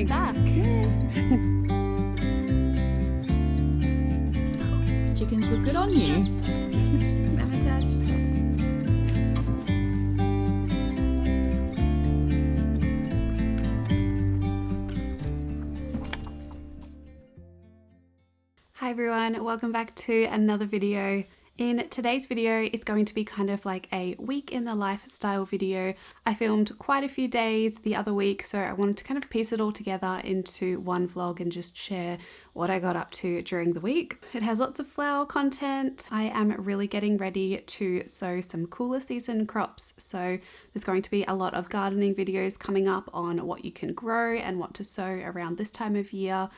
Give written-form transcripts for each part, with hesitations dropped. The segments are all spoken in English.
coming back. Chickens look good on you. Never touched. Hi everyone, welcome back to another video. In today's video, it's going to be kind of like a week in the lifestyle video. I filmed quite a few days the other week, so I wanted to kind of piece it all together into one vlog and just share what I got up to during the week. It has lots of flower content. I am really getting ready to sow some cooler season crops, so there's going to be a lot of gardening videos coming up on what you can grow and what to sow around this time of year.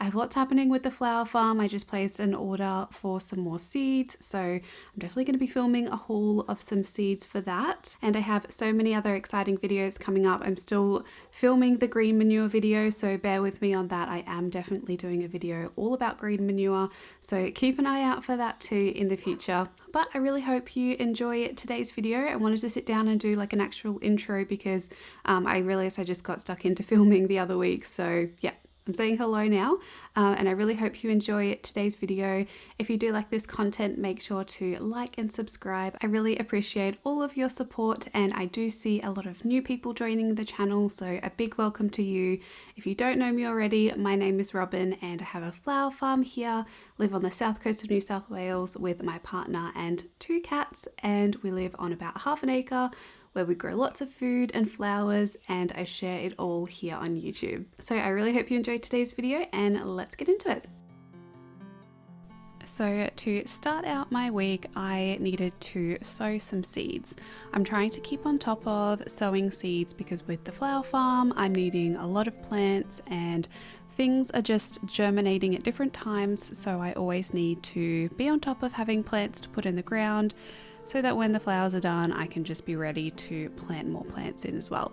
I have lots happening with the flower farm. I just placed an order for some more seeds, so I'm definitely going to be filming a haul of some seeds for that. And I have so many other exciting videos coming up. I'm still filming the green manure video, so bear with me on that. I am definitely doing a video all about green manure, so keep an eye out for that too in the future. But I really hope you enjoy today's video. I wanted to sit down and do like an actual intro because I realized I just got stuck into filming the other week, so yeah. I'm saying hello now, and I really hope you enjoy today's video. If you do like this content, make sure to like and subscribe. I really appreciate all of your support, and I do see a lot of new people joining the channel, so a big welcome to you. If you don't know me already, my name is Robyn and I have a flower farm here, live on the south coast of New South Wales with my partner and 2 cats, and we live on about half an acre where we grow lots of food and flowers, and I share it all here on YouTube. So I really hope you enjoyed today's video, and let's get into it. So to start out my week, I needed to sow some seeds. I'm trying to keep on top of sowing seeds because with the flower farm, I'm needing a lot of plants and things are just germinating at different times, so I always need to be on top of having plants to put in the ground, so that when the flowers are done, I can just be ready to plant more plants in as well.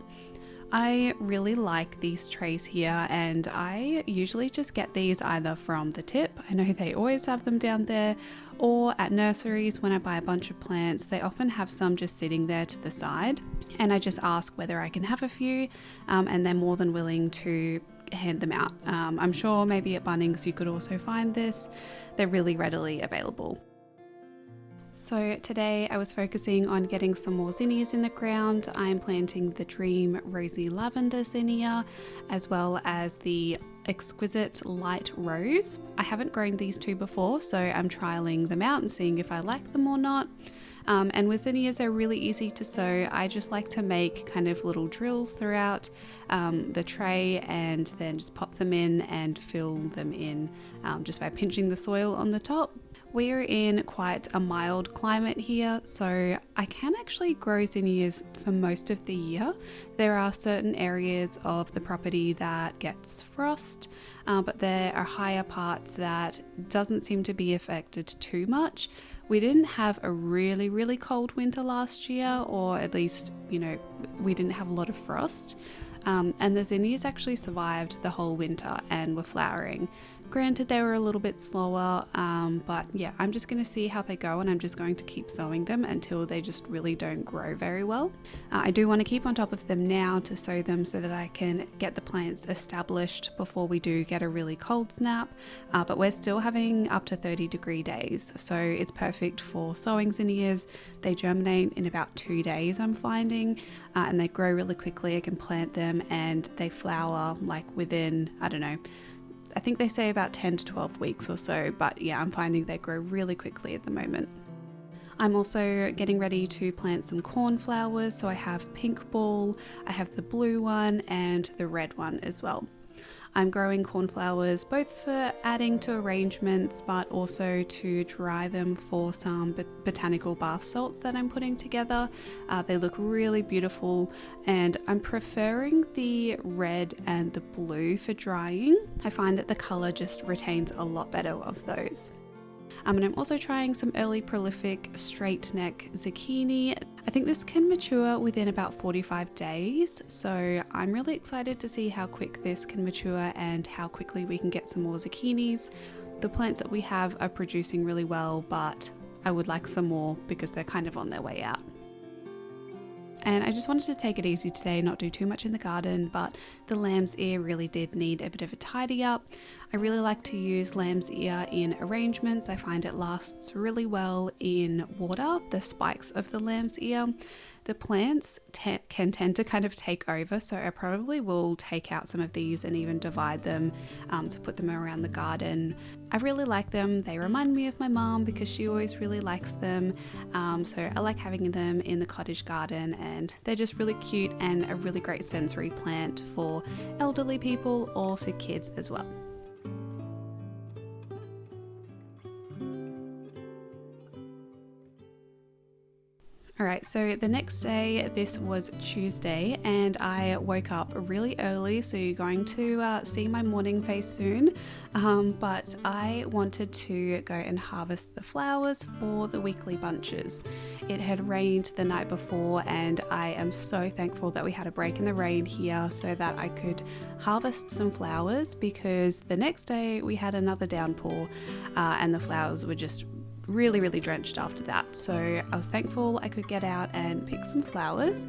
I really like these trays here, and I usually just get these either from the tip, I know they always have them down there, or at nurseries when I buy a bunch of plants. They often have some just sitting there to the side, and I just ask whether I can have a few, and they're more than willing to hand them out. I'm sure maybe at Bunnings you could also find this. They're really readily available. So today I was focusing on getting some more zinnias in the ground. I'm planting the Dream Rosy Lavender zinnia as well as the Exquisite Light Rose. I haven't grown these two before, so I'm trialing them out and seeing if I like them or not. And with zinnias, they're really easy to sow. I just like to make kind of little drills throughout the tray and then just pop them in and fill them in just by pinching the soil on the top. We're in quite a mild climate here, so I can actually grow zinnias for most of the year. There are certain areas of the property that gets frost, but there are higher parts that doesn't seem to be affected too much. We didn't have a really cold winter last year, or at least, you know, we didn't have a lot of frost. And the zinnias actually survived the whole winter and were flowering. Granted, they were a little bit slower, but yeah, I'm just going to see how they go, and I'm just going to keep sowing them until they just really don't grow very well. I do want to keep on top of them now to sow them so that I can get the plants established before we do get a really cold snap, but we're still having up to 30-degree days, so it's perfect for sowing zinnias. They germinate in about 2 days, I'm finding, and they grow really quickly. I can plant them and they flower like within, I don't know, I think they say about 10 to 12 weeks or so, but yeah, I'm finding they grow really quickly at the moment. I'm also getting ready to plant some cornflowers, so I have pink ball, I have the blue one and the red one as well. I'm growing cornflowers both for adding to arrangements, but also to dry them for some botanical bath salts that I'm putting together. They look really beautiful, and I'm preferring the red and the blue for drying. I find that the color just retains a lot better of those. And I'm also trying some early prolific straight neck zucchini. I think this can mature within about 45 days, so I'm really excited to see how quick this can mature and how quickly we can get some more zucchinis. The plants that we have are producing really well, but I would like some more because they're kind of on their way out. And I just wanted to take it easy today, not do too much in the garden, but the lamb's ear really did need a bit of a tidy up. I really like to use lamb's ear in arrangements. I find it lasts really well in water, the spikes of the lamb's ear. The plants can tend to kind of take over, so I probably will take out some of these and even divide them to put them around the garden. I really like them. They remind me of my mom because she always really likes them. So I like having them in the cottage garden, and they're just really cute and a really great sensory plant for elderly people or for kids as well. Alright, so the next day, this was Tuesday, and I woke up really early, so you're going to see my morning face soon, but I wanted to go and harvest the flowers for the weekly bunches. It had rained the night before, and I am so thankful that we had a break in the rain here so that I could harvest some flowers, because the next day we had another downpour and the flowers were just really drenched after that. So I was thankful I could get out and pick some flowers.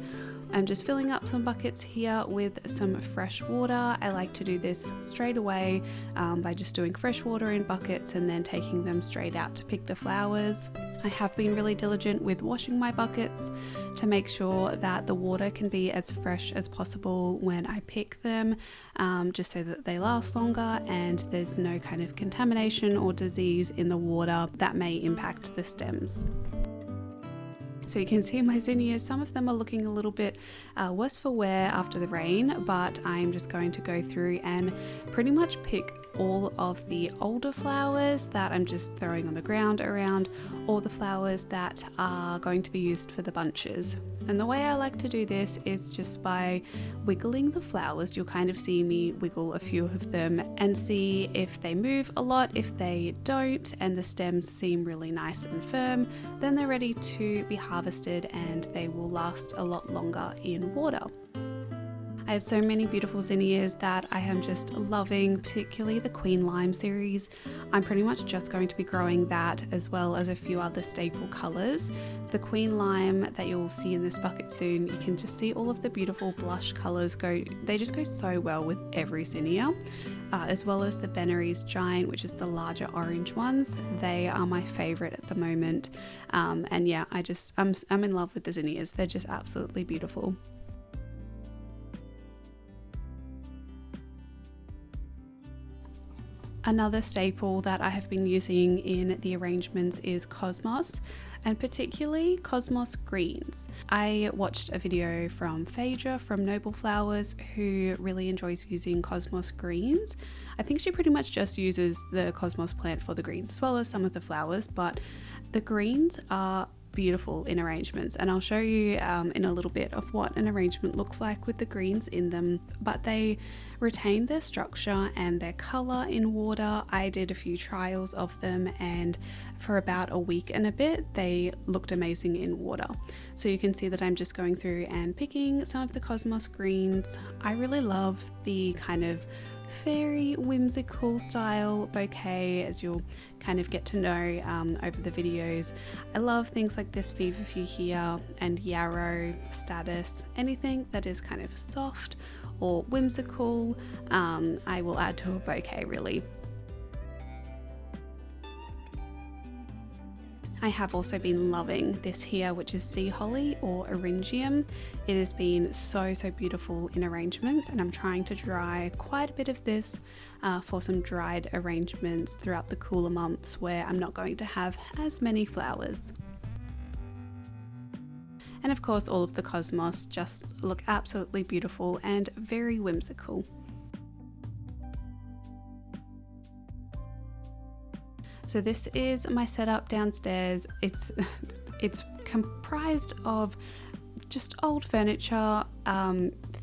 I'm just filling up some buckets here with some fresh water. I like to do this straight away by just doing fresh water in buckets and then taking them straight out to pick the flowers. I have been really diligent with washing my buckets to make sure that the water can be as fresh as possible when I pick them, just so that they last longer and there's no kind of contamination or disease in the water that may impact the stems. So you can see my zinnias, some of them are looking a little bit worse for wear after the rain, but I'm just going to go through and pretty much pick all of the older flowers that I'm just throwing on the ground around, or the flowers that are going to be used for the bunches. And the way I like to do this is just by wiggling the flowers. You'll kind of see me wiggle a few of them and see if they move a lot. If they don't and the stems seem really nice and firm, then they're ready to be harvested and they will last a lot longer in water. I have so many beautiful zinnias that I am just loving, particularly the Queen Lime series. I'm pretty much just going to be growing that, as well as a few other staple colours. The Queen Lime that you'll see in this bucket soon, you can just see all of the beautiful blush colours they just go so well with every zinnia. As well as the Benary's Giant, which is the larger orange ones. They are my favourite at the moment. And yeah, I'm in love with the zinnias. They're just absolutely beautiful. Another staple that I have been using in the arrangements is Cosmos, and particularly Cosmos Greens. I watched a video from Phaedra from Noble Flowers, who really enjoys using Cosmos Greens. I think she pretty much just uses the Cosmos plant for the greens as well as some of the flowers, but the greens are beautiful in arrangements, and I'll show you in a little bit of what an arrangement looks like with the greens in them, but they retain their structure and their color in water. I did a few trials of them, and for about a week and a bit they looked amazing in water. So you can see that I'm just going through and picking some of the Cosmos Greens. I really love the kind of very whimsical style bouquet, as you'll kind of get to know over the videos. I love things like this Feverfew here and Yarrow, Status, anything that is kind of soft or whimsical, I will add to a bouquet really. I have also been loving this here, which is Sea Holly or Eryngium. It has been so beautiful in arrangements, and I'm trying to dry quite a bit of this for some dried arrangements throughout the cooler months where I'm not going to have as many flowers. And of course, all of the Cosmos just look absolutely beautiful and very whimsical. So this is my setup downstairs. It's comprised of just old furniture,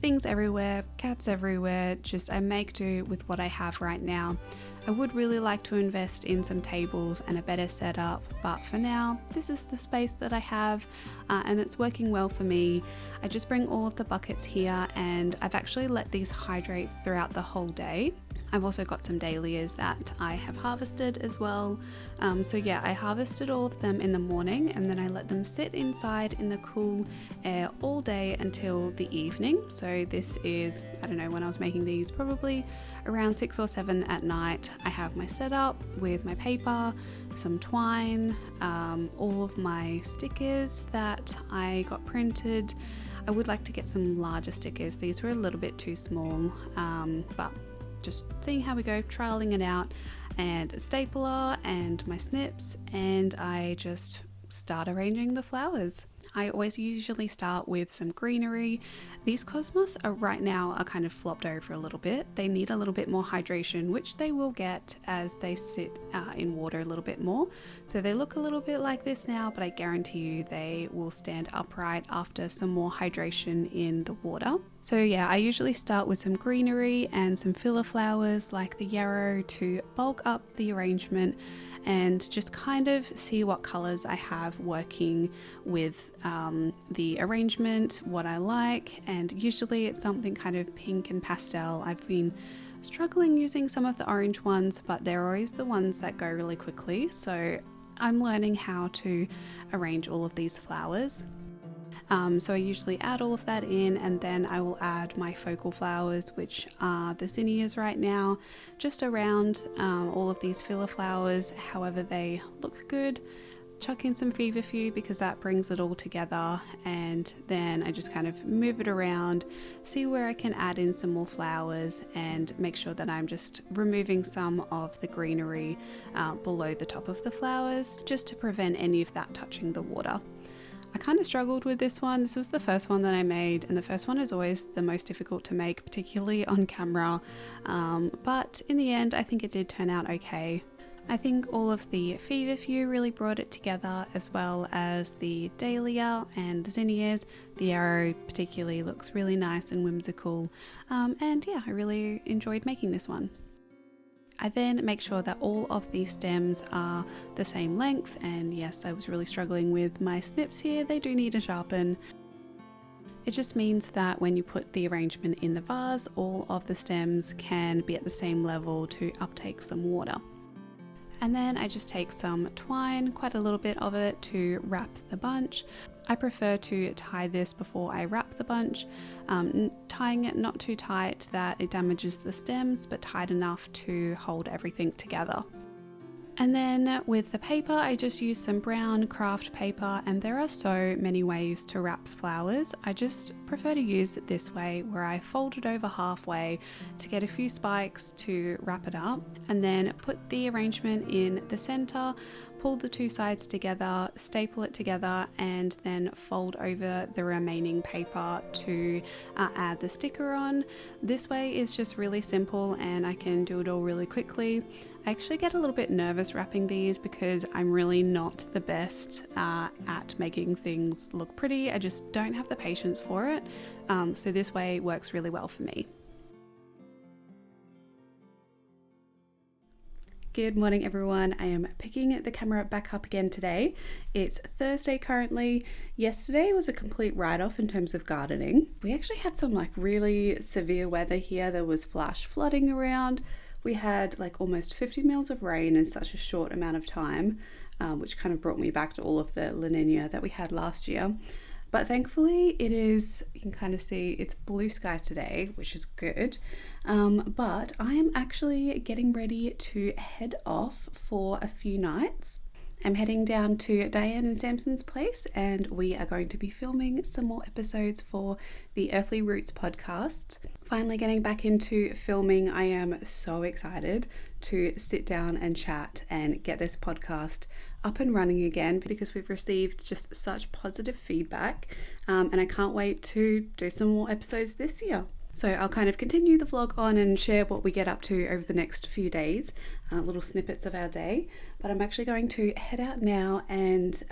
things everywhere, cats everywhere. Just I make do with what I have right now. I would really like to invest in some tables and a better setup, but for now, this is the space that I have, and it's working well for me. I just bring all of the buckets here, and I've actually let these hydrate throughout the whole day. I've also got some dahlias that I have harvested as well. So yeah, I harvested all of them in the morning and then I let them sit inside in the cool air all day until the evening. So this is, I don't know when I was making these, probably around 6 or 7 at night. I have my setup with my paper, some twine, all of my stickers that I got printed. I would like to get some larger stickers. These were a little bit too small, but just seeing how we go, trialing it out, and a stapler and my snips, and I just start arranging the flowers. I always usually start with some greenery. These cosmos are right now are kind of flopped over a little bit. They need a little bit more hydration, which they will get as they sit in water a little bit more. So they look a little bit like this now, but I guarantee you they will stand upright after some more hydration in the water. So yeah, I usually start with some greenery and some filler flowers like the yarrow to bulk up the arrangement and just kind of see what colors I have working with the arrangement, what I like, and usually it's something kind of pink and pastel. I've been struggling using some of the orange ones, but they're always the ones that go really quickly, so I'm learning how to arrange all of these flowers. So I usually add all of that in, and then I will add my focal flowers, which are the zinnias right now, just around all of these filler flowers, however they look good. Chuck in some feverfew because that brings it all together, and then I just kind of move it around, see where I can add in some more flowers, and make sure that I'm just removing some of the greenery below the top of the flowers, just to prevent any of that touching the water. I kind of struggled with this one. This was the first one that I made, and the first one is always the most difficult to make, particularly on camera, but in the end I think it did turn out okay. I think all of the feverfew really brought it together, as well as the dahlia and the zinnias. The yarrow particularly looks really nice and whimsical, and yeah, I really enjoyed making this one. I then make sure that all of the stems are the same length, and yes, I was really struggling with my snips here. They do need a sharpen. It just means that when you put the arrangement in the vase, all of the stems can be at the same level to uptake some water. And then I just take some twine, quite a little bit of it, to wrap the bunch. I prefer to tie this before I wrap the bunch, tying it not too tight that it damages the stems, but tight enough to hold everything together. And then with the paper, I just use some brown craft paper, and there are so many ways to wrap flowers. I just prefer to use it this way, where I fold it over halfway to get a few spikes to wrap it up, and then put the arrangement in the center, pull the two sides together, staple it together, and then fold over the remaining paper to add the sticker on. This way is just really simple, and I can do it all really quickly. I actually get a little bit nervous wrapping these because I'm really not the best at making things look pretty. I just don't have the patience for it. So this way works really well for me. Good morning everyone. I am picking the camera back up again today. It's Thursday currently. Yesterday was a complete write-off in terms of gardening. We actually had some really severe weather here. There was flash flooding around. We had almost 50 mils of rain in such a short amount of time, which kind of brought me back to all of the La Nina that we had last year. But thankfully you can kind of see it's blue sky today, which is good. But I am actually getting ready to head off for a few nights. I'm heading down to Diane and Samson's place, and we are going to be filming some more episodes for the Earthly Roots podcast. Finally getting back into filming. I am so excited to sit down and chat and get this podcast up and running again, because we've received just such positive feedback, and I can't wait to do some more episodes this year. So I'll kind of continue the vlog on and share what we get up to over the next few days, little snippets of our day. But I'm actually going to head out now and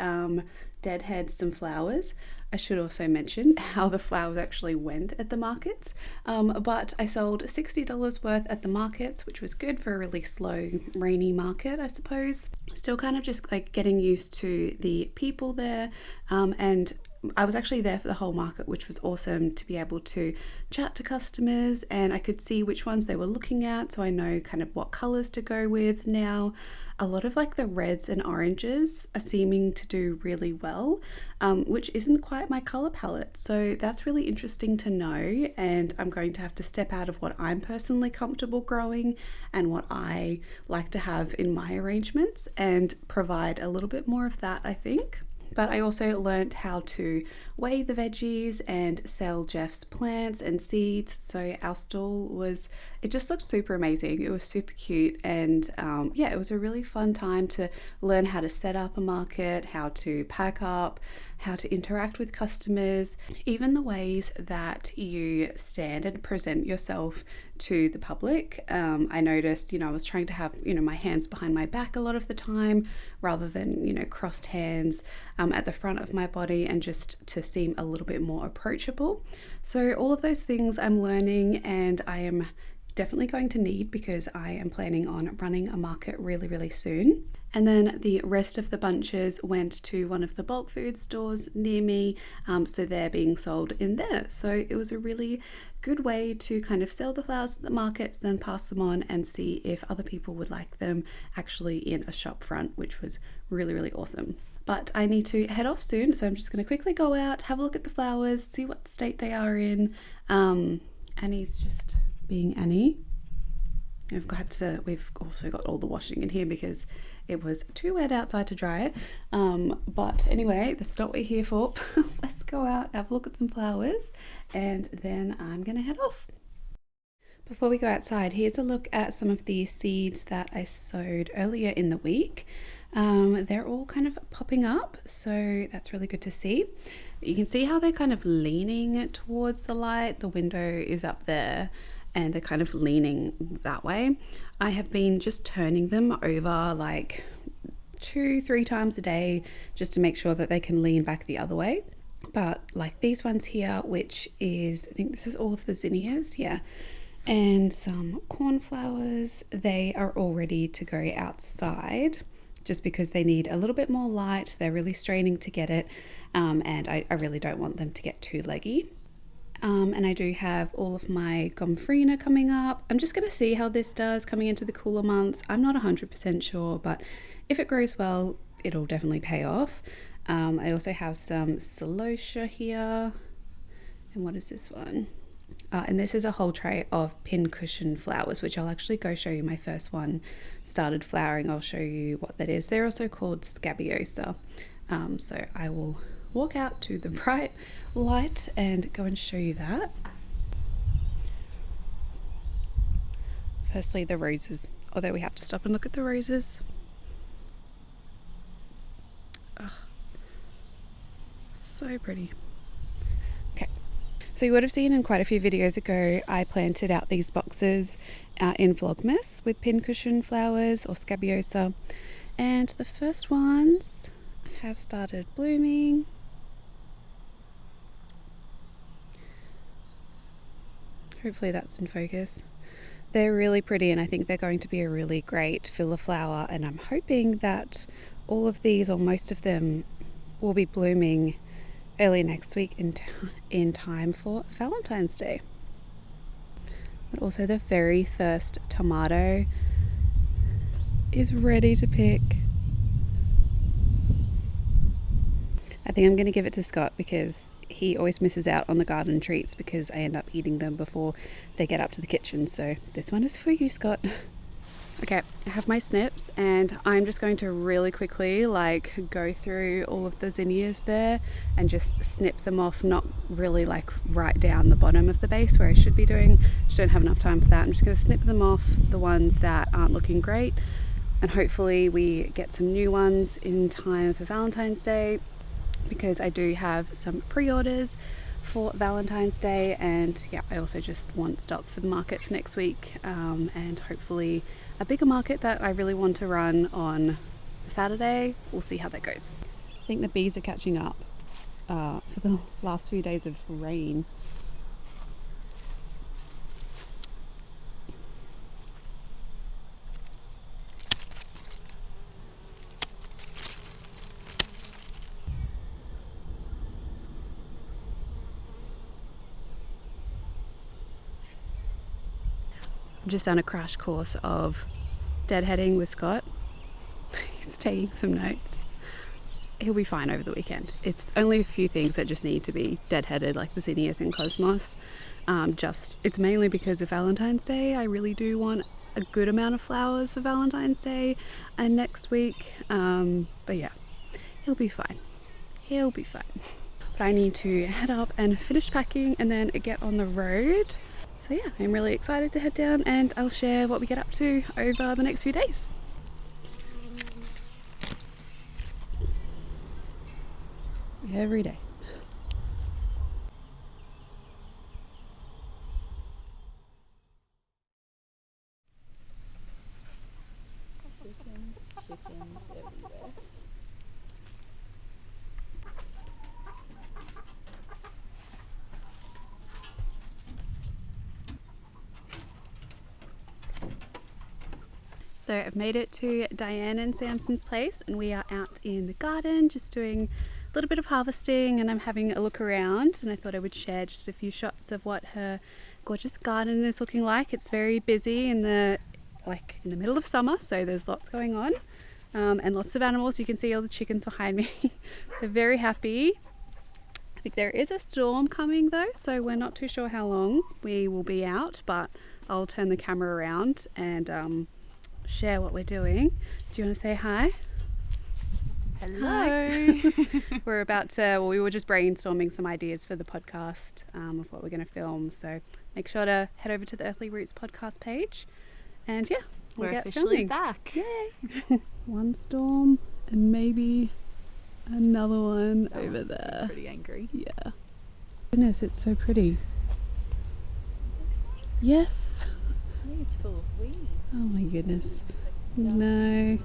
deadhead some flowers. I should also mention how the flowers actually went at the markets. But I sold $60 worth at the markets, which was good for a really slow, rainy market, I suppose. Still kind of just getting used to the people there, and I was actually there for the whole market, which was awesome to be able to chat to customers, and I could see which ones they were looking at, so I know kind of what colors to go with now. A lot of like the reds and oranges are seeming to do really well, which isn't quite my color palette. So that's really interesting to know, and I'm going to have to step out of what I'm personally comfortable growing and what I like to have in my arrangements and provide a little bit more of that, I think. But I also learnt how to weigh the veggies and sell Jeff's plants and seeds. So our stall it just looked super amazing. It was super cute. And yeah, it was a really fun time to learn how to set up a market, how to pack up, how to interact with customers, even the ways that you stand and present yourself to the public. I noticed, I was trying to have, my hands behind my back a lot of the time rather than, crossed hands at the front of my body, and just to seem a little bit more approachable. So all of those things I'm learning, and I am definitely going to need, because I am planning on running a market really, really soon. And then the rest of the bunches went to one of the bulk food stores near me, so they're being sold in there. So it was a really good way to kind of sell the flowers at the markets, then pass them on and see if other people would like them actually in a shop front, which was really, really awesome. But I need to head off soon, so I'm just going to quickly go out, have a look at the flowers, see what state they are in. Annie's just being Annie. We've also got all the washing in here because it was too wet outside to dry it. But anyway, that's not what we're here for. Let's go out, have a look at some flowers, and then I'm gonna head off. Before we go outside, here's a look at some of the seeds that I sowed earlier in the week. They're all kind of popping up, so that's really good to see. You can see how they're kind of leaning towards the light. The window is up there, and they're kind of leaning that way. I have been just turning them over like 2-3 times a day just to make sure that they can lean back the other way. But like these ones here, which is, I think this is all of the zinnias, yeah, and some cornflowers, they are all ready to go outside just because they need a little bit more light. They're really straining to get it, and I really don't want them to get too leggy. And I do have all of my gomphrena coming up. I'm just going to see how this does coming into the cooler months. I'm not 100% sure, but if it grows well, it'll definitely pay off. I also have some celosia here. And what is this one? And this is a whole tray of pincushion flowers, which I'll actually go show you. My first one started flowering. I'll show you what that is. They're also called scabiosa. So I will walk out to the bright light and go and show you that. Firstly, the roses, although we have to stop and look at the roses. Ugh, so pretty. Okay, so you would have seen in quite a few videos ago, I planted out these boxes in Vlogmas with pincushion flowers or scabiosa, and the first ones have started blooming. Hopefully that's in focus. They're really pretty, and I think they're going to be a really great filler flower, and I'm hoping that all of these, or most of them, will be blooming early next week in time for Valentine's Day. But also the very first tomato is ready to pick. I think I'm going to give it to Scott because he always misses out on the garden treats because I end up eating them before they get up to the kitchen. So this one is for you, Scott. Okay, I have my snips, and I'm just going to really quickly go through all of the zinnias there and just snip them off, not really right down the bottom of the base where I should be doing. Just don't have enough time for that. I'm just going to snip them off, the ones that aren't looking great, and hopefully we get some new ones in time for Valentine's Day, because I do have some pre-orders for Valentine's Day, and yeah, I also just want stock for the markets next week, and hopefully a bigger market that I really want to run on Saturday. We'll see how that goes. I think the bees are catching up for the last few days of rain. I've just done a crash course of deadheading with Scott. He's taking some notes. He'll be fine over the weekend. It's only a few things that just need to be deadheaded, like the zinnias and cosmos. It's mainly because of Valentine's Day. I really do want a good amount of flowers for Valentine's Day and next week. But yeah, he'll be fine. He'll be fine. But I need to head up and finish packing and then get on the road. So yeah, I'm really excited to head down, and I'll share what we get up to over the next few days. Every day. Chickens everywhere. So I've made it to Diane and Samson's place, and we are out in the garden just doing a little bit of harvesting, and I'm having a look around, and I thought I would share just a few shots of what her gorgeous garden is looking like. It's very busy in the middle of summer, so there's lots going on, and lots of animals. You can see all the chickens behind me. They're very happy. I think there is a storm coming though, so we're not too sure how long we will be out, but I'll turn the camera around and share what we're doing. Do you want to say hi? Hello. We're about to, we were just brainstorming some ideas for the podcast of what we're going to film, so make sure to head over to the Earthly Roots podcast page, and yeah, we'll get officially filming. back. Yay. One storm and maybe another one That over one's there. Pretty angry. Yeah. Goodness, it's so pretty. Yes. I think it's full of weeds. Oh my goodness. No.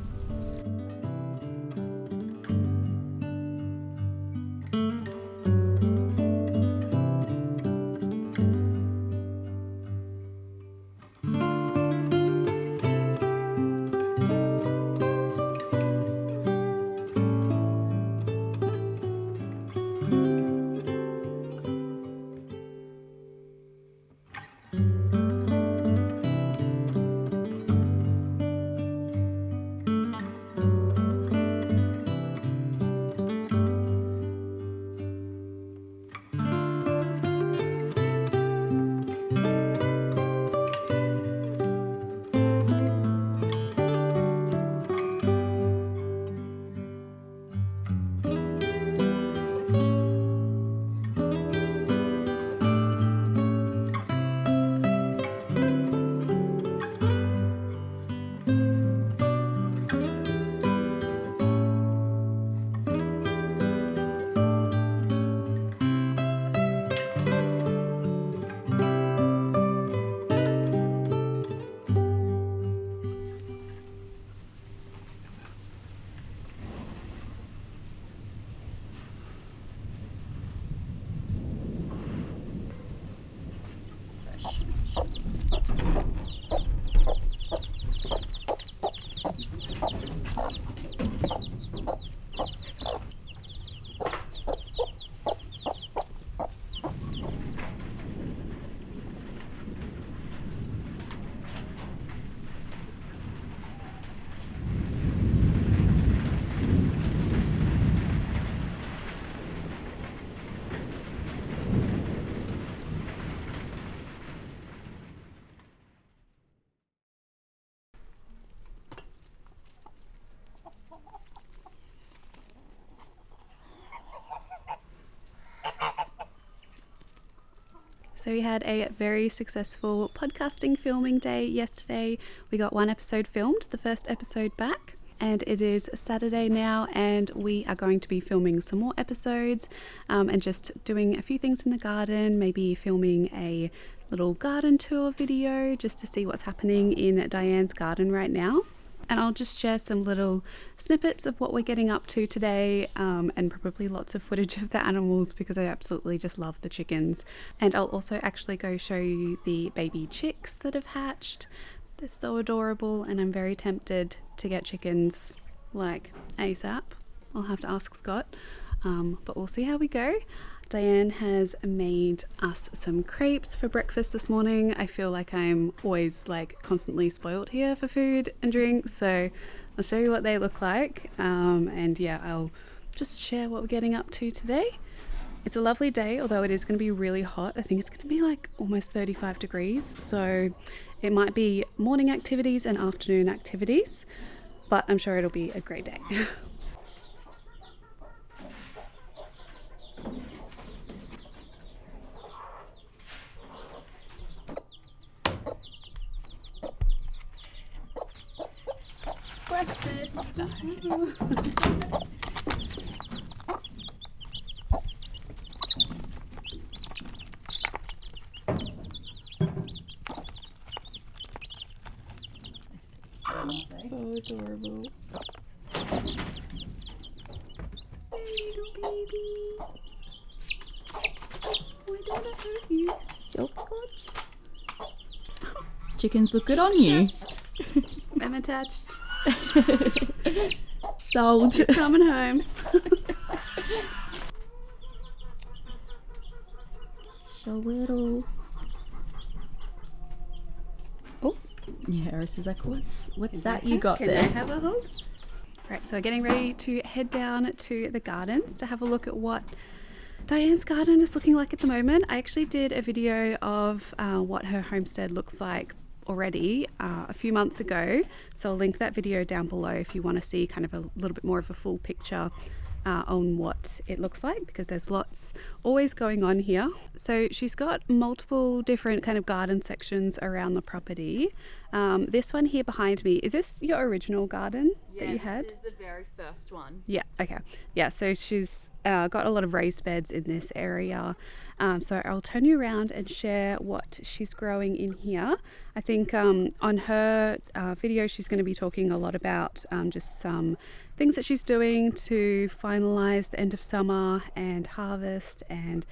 So we had a very successful podcasting filming day yesterday. We got one episode filmed, the first episode back, and it is Saturday now, and we are going to be filming some more episodes and just doing a few things in the garden, maybe filming a little garden tour video just to see what's happening in Diane's garden right now. And I'll just share some little snippets of what we're getting up to today, and probably lots of footage of the animals because I absolutely just love the chickens. And I'll also actually go show you the baby chicks that have hatched. They're so adorable, and I'm very tempted to get chickens like ASAP. I'll have to ask Scott, but we'll see how we go. Diane has made us some crepes for breakfast this morning. I feel like I'm always constantly spoiled here for food and drinks, so I'll show you what they look like, and yeah, I'll just share what we're getting up to today. It's a lovely day, although it is going to be really hot. I think it's going to be almost 35 degrees, so it might be morning activities and afternoon activities, but I'm sure it'll be a great day. Breakfast. So adorable. Little baby. I don't want to hurt you. So good. Chickens look good on you. I'm attached. Sold. Coming home. So little. Oh, yeah. Eris is like, what's that you got Can there? I have a hold? Right, so we're getting ready to head down to the gardens to have a look at what Diane's garden is looking like at the moment. I actually did a video of what her homestead looks like already a few months ago, so I'll link that video down below if you want to see kind of a little bit more of a full picture on what it looks like, because there's lots always going on here. So she's got multiple different kind of garden sections around the property. This one here behind me, is this your original garden that you had? This is the very first one. Yeah, okay. Yeah, so she's got a lot of raised beds in this area. So I'll turn you around and share what she's growing in here. I think on her video she's going to be talking a lot about just some things that she's doing to finalise the end of summer and harvest, and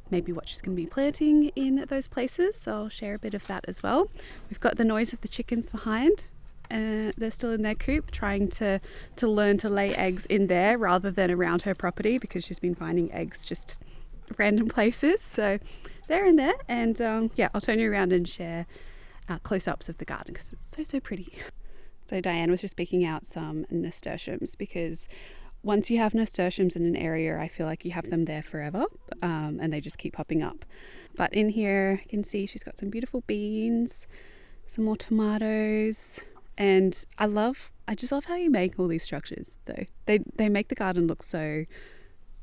maybe what she's going to be planting in those places. So I'll share a bit of that as well. We've got the noise of the chickens behind. They're still in their coop trying to learn to lay eggs in there rather than around her property, because she's been finding eggs just random places. So they're in there, and yeah, I'll turn you around and share close-ups of the garden because it's so pretty. So Diane was just picking out some nasturtiums, because once you have nasturtiums in an area, I feel like you have them there forever, and they just keep popping up. But in here you can see she's got some beautiful beans, some more tomatoes, and I just love how you make all these structures though. They make the garden look so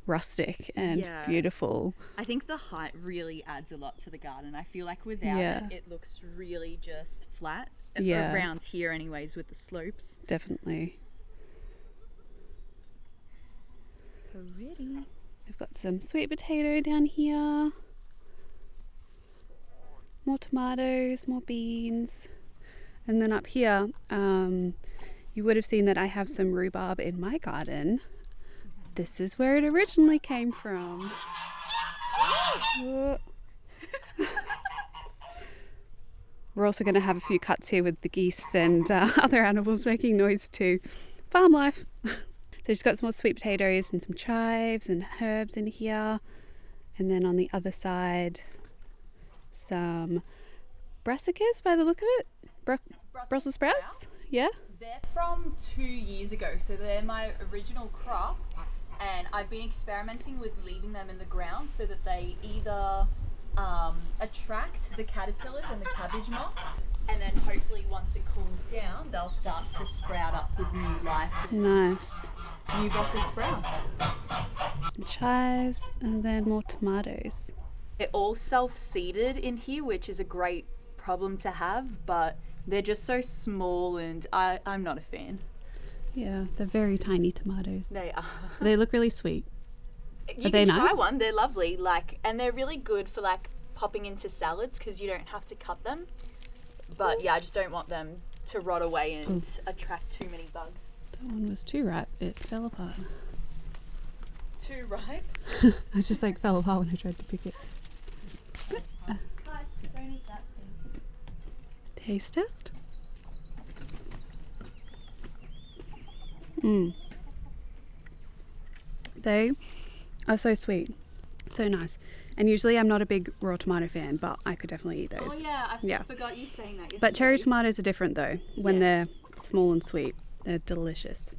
rustic and beautiful. I think the height really adds a lot to the garden. I feel like without it looks really just flat. Around here anyways, with the slopes. Definitely. Pretty. We've got some sweet potato down here. More tomatoes, more beans. And then up here, you would have seen that I have some rhubarb in my garden. This is where it originally came from. We're also going to have a few cuts here with the geese and other animals making noise too. Farm life. So she's got some more sweet potatoes and some chives and herbs in here. And then on the other side, some brassicas by the look of it. Brussels sprouts? Yeah? They're from 2 years ago, so they're my original crop, and I've been experimenting with leaving them in the ground so that they either attract the caterpillars and the cabbage moths, and then hopefully once it cools down they'll start to sprout up with new life. Nice. New Brussels sprouts. Some chives and then more tomatoes. They're all self-seeded in here, which is a great problem to have, but they're just so small and I'm not a fan. Yeah, they're very tiny tomatoes. They are. They look really sweet. You can try one. They're lovely, and they're really good for popping into salads because you don't have to cut them. But yeah, I just don't want them to rot away and attract too many bugs. That one was too ripe. It fell apart. Too ripe? I just fell apart when I tried to pick it. Taste test. They are so sweet. So nice. And usually I'm not a big raw tomato fan, but I could definitely eat those. Oh yeah, I Yeah. forgot you saying that yesterday. But cherry tomatoes are different though. When Yeah. they're small and sweet, they're delicious.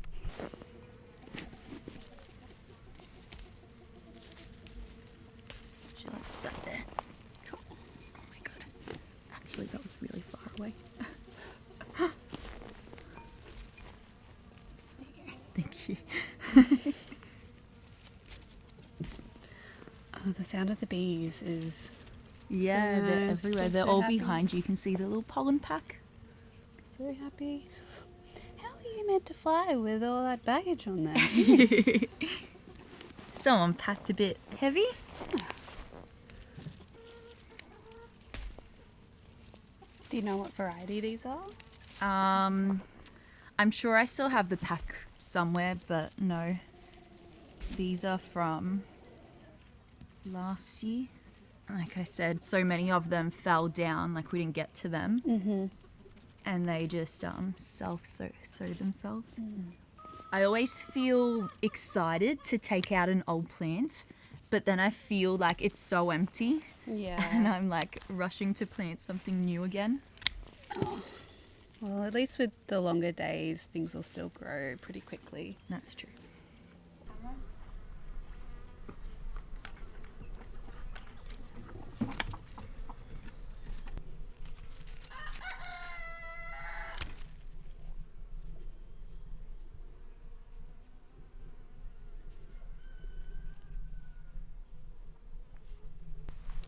She likes that there. Oh my god. Actually, that was really far away. Thank you. Oh, the sound of the bees is Yeah, so they're nice. everywhere. They're They're so all happy. behind you. You can see the little pollen pack. so happy. How are you meant to fly with all that baggage on there? Someone packed a bit heavy. Do you know what variety these are? I'm sure I still have the pack somewhere, but no. These are from last year. Like I said, so many of them fell down, like we didn't get to them. Mm-hmm. And they just self-sow themselves. I always feel excited to take out an old plant, but then I feel like it's so empty Yeah. and I'm like rushing to plant something new again. Well, at least with the longer days, things will still grow pretty quickly. That's true.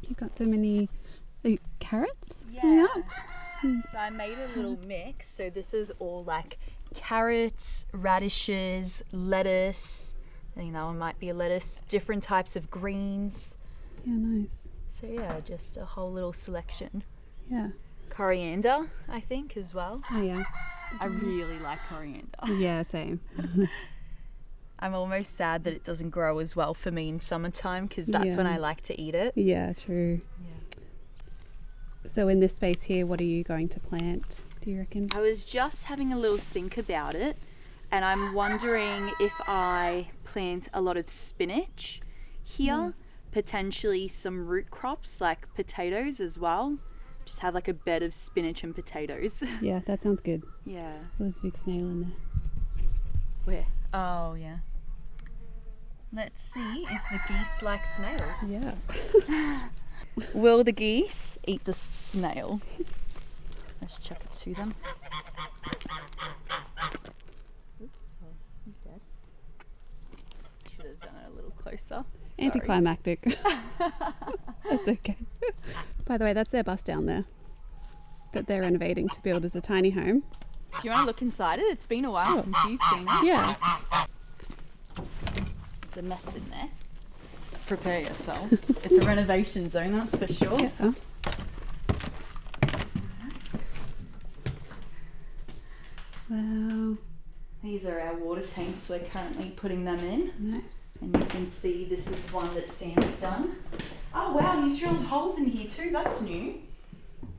You've got so many carrots? Yeah. So I made a little mix. So this is all like carrots, radishes, lettuce. You know, it might be a lettuce, different types of greens. Yeah, nice. So yeah, just a whole little selection. Yeah. Coriander, I think, as well. Oh, yeah. I really like coriander. Yeah, same. I'm almost sad that it doesn't grow as well for me in summertime because that's when Yeah. I like to eat it. Yeah, true. So in this space here, what are you going to plant, do you reckon? I was just having a little think about it, and I'm wondering if I plant a lot of spinach here, potentially some root crops like potatoes as well. Just have like a bed of spinach and potatoes. Yeah, that sounds good. Yeah. There's a big snail in there. Where? Oh, yeah. Let's see if the geese like snails. Yeah. Will the geese eat the snail? Let's chuck it to them. Oops, well, he's dead. Should have done it a little closer. Sorry. Anticlimactic. That's okay. By the way, that's their bus down there that they're renovating to build as a tiny home. Do you want to look inside it? It's been a while since you've seen it. Yeah. It's a mess in there. Prepare yourselves. It's a renovation zone, that's for sure. Yeah. Wow. These are our water tanks. We're currently putting them in. Nice. And you can see this is one that Sam's done. Oh wow, he's drilled holes in here too. That's new.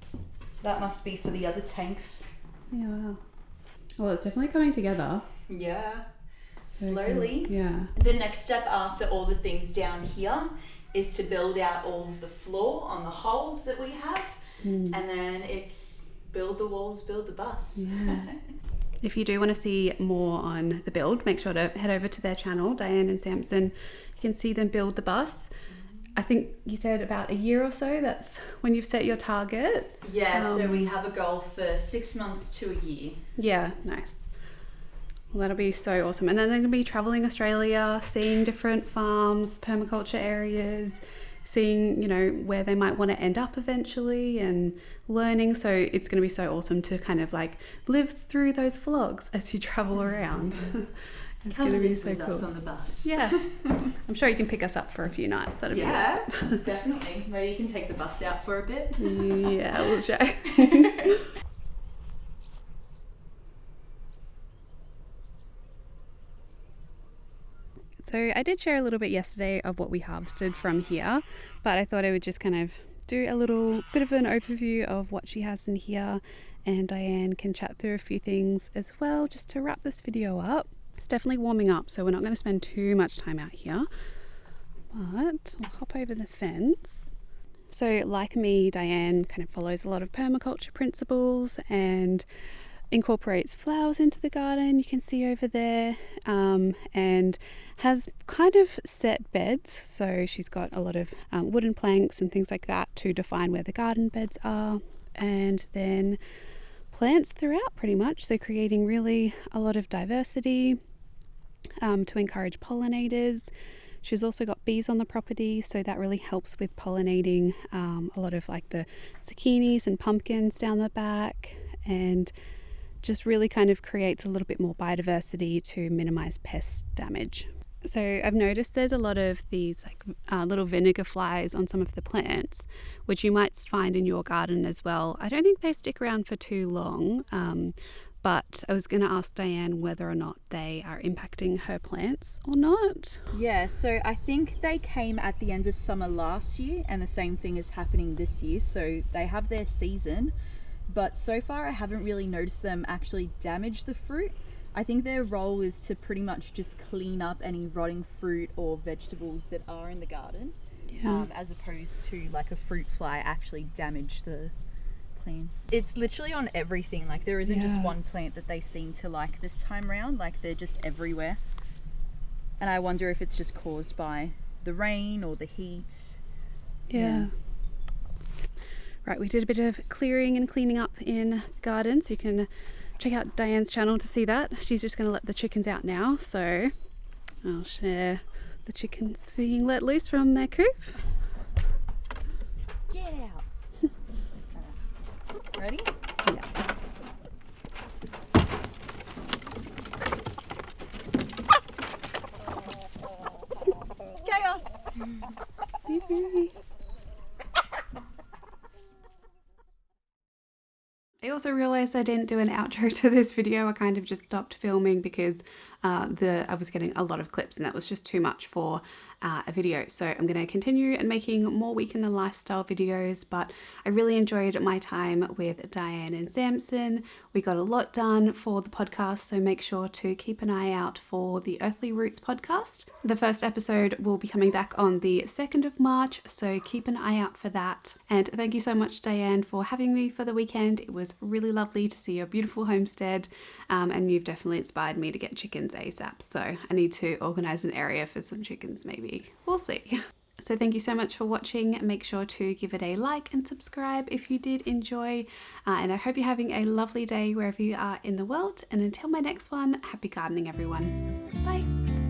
So that must be for the other tanks. Yeah, wow. Well, it's definitely coming together. Yeah. Very Slowly. cool. Yeah. The next step after all the things down here is to build out all of the floor on the holes that we have. Mm. And then it's build the walls, build the bus. Yeah. If you do want to see more on the build, make sure to head over to their channel, Diane and Samson. You can see them build the bus. I think you said about a year or so, that's when you've set your target. Yeah, so we have a goal for 6 months to a year. Yeah, nice. Well, that'll be so awesome. And then they're going to be traveling Australia, seeing different farms, permaculture areas, seeing, you know, where they might want to end up eventually and learning. So it's going to be so awesome to kind of like live through those vlogs as you travel around. It's Come going to be live so with us cool. on the bus. Yeah. I'm sure you can pick us up for a few nights. That'd be awesome. Definitely. Maybe you can take the bus out for a bit. Yeah, we'll try. So I did share a little bit yesterday of what we harvested from here, but I thought I would just kind of do a little bit of an overview of what she has in here, and Diane can chat through a few things as well just to wrap this video up. It's definitely warming up, so we're not going to spend too much time out here, But I'll hop over the fence. So like me, Diane kind of follows a lot of permaculture principles and incorporates flowers into the garden, you can see over there, and has kind of set beds. So she's got a lot of wooden planks and things like that to define where the garden beds are, and then plants throughout pretty much, so creating really a lot of diversity to encourage pollinators. She's also got bees on the property, so that really helps with pollinating a lot of like the zucchinis and pumpkins down the back, and just really kind of creates a little bit more biodiversity to minimize pest damage. So I've noticed there's a lot of these like little vinegar flies on some of the plants, which you might find in your garden as well. I don't think they stick around for too long, but I was going to ask Diane whether or not they are impacting her plants or not. Yeah, so I think they came at the end of summer last year, and the same thing is happening this year. So they have their season, but so far I haven't really noticed them actually damage the fruit. I think their role is to pretty much just clean up any rotting fruit or vegetables that are in the garden, as opposed to like a fruit fly actually damage the plants. It's literally on everything. Like there isn't just one plant that they seem to like this time round. Like they're just everywhere. And I wonder if it's just caused by the rain or the heat. Yeah. Right, we did a bit of clearing and cleaning up in the garden, so you can check out Diane's channel to see that. She's just going to let the chickens out now, so I'll share the chickens being let loose from their coop. Get out. Ready? Yeah. Chaos. I also realised I didn't do an outro to this video. I kind of just stopped filming because I was getting a lot of clips and that was just too much for a video. So I'm going to continue and making more week in the lifestyle videos, but I really enjoyed my time with Diane and Samson. We got a lot done for the podcast, so make sure to keep an eye out for the Earthly Roots podcast. The first episode will be coming back on the 2nd of March, so keep an eye out for that. And thank you so much, Diane, for having me for the weekend. It was really lovely to see your beautiful homestead, and you've definitely inspired me to get chickens ASAP, so I need to organise an area for some chickens maybe. We'll see. So thank you so much for watching. Make sure to give it a like and subscribe if you did enjoy, and I hope you're having a lovely day wherever you are in the world, and until my next one, happy gardening everyone. Bye.